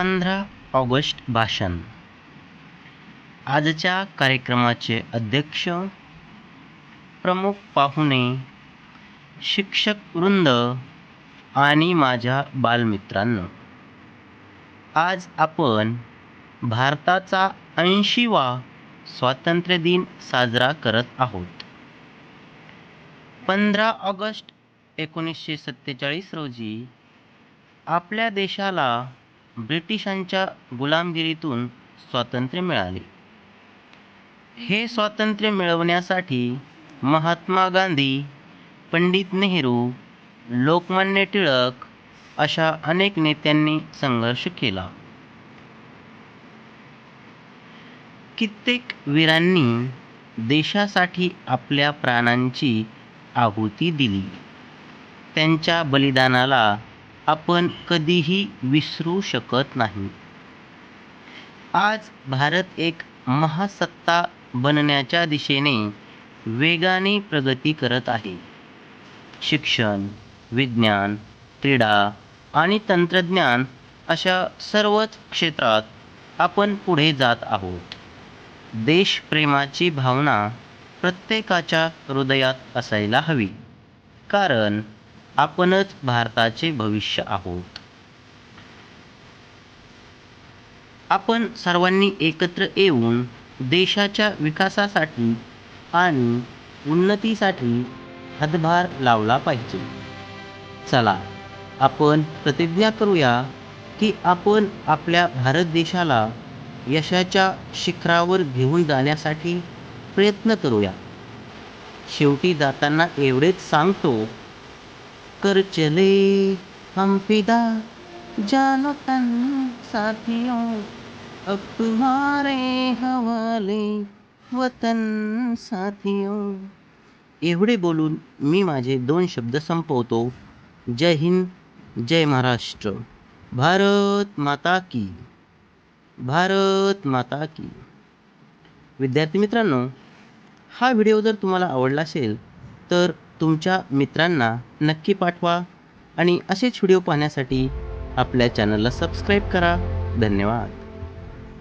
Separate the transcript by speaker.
Speaker 1: 15 August भाषण. आजच्या कार्यक्रमाचे अध्यक्ष, प्रमुख पाहुणे, शिक्षक वृंद आणि माझ्या बालमित्रांनो, आज आपण भारताचा 80वा स्वातंत्र्य दिन साजरा करत आहोत. 15 ऑगस्ट 1947 रोजी आपल्या देशाला ब्रिटिशांच्या गुलामगिरीतून स्वातंत्र्य मिळाले. हे स्वातंत्र्य मिळवण्यासाठी महात्मा गांधी, पंडित नेहरू, लोकमान्य टिळक अशा अनेक नेत्यांनी संघर्ष केला. कित्येक वीरांनी देशासाठी आपल्या प्राणांची आहुती दिली. त्यांच्या बलिदानाला आपण कधीही विसरू शकत नाही. आज भारत एक महासत्ता बनण्याच्या दिशेने वेगाने प्रगती करत आहे. शिक्षण, विज्ञान, क्रीडा आणि तंत्रज्ञान अशा सर्वच क्षेत्रात आपण पुढे जात आहोत. देशप्रेमाची भावना प्रत्येकाच्या हृदयात असायला हवी, कारण आपणच भारताचे भविष्य आहोत. आपण सर्वांनी एकत्र येऊन देशाच्या विकासासाठी आणि उन्नतीसाठी हातभार लावला पाहिजे. चला, आपण प्रतिज्ञा करूया की आपण आपल्या भारत देशाला यशाच्या शिखरावर घेऊन जाण्यासाठी प्रयत्न करूया. शेवटी जाताना एवढेच सांगतो, कर चले हम फिदा जानो तन साथियों, अब तुम्हारे हवाले वतन साथियों. एवढे बोलून मी माझे 2 शब्द संपवतो. जय हिंद, जय महाराष्ट्र. भारत माता की, भारत माता की. विद्यार्थी मित्रांनो, हा व्हिडिओ जर तुम्हाला आवडला असेल तर तुमच्या मित्रांना नक्की पाठवा आणि असेच व्हिडिओ पाहण्यासाठी आपल्या चॅनलला सबस्क्राईब करा. धन्यवाद.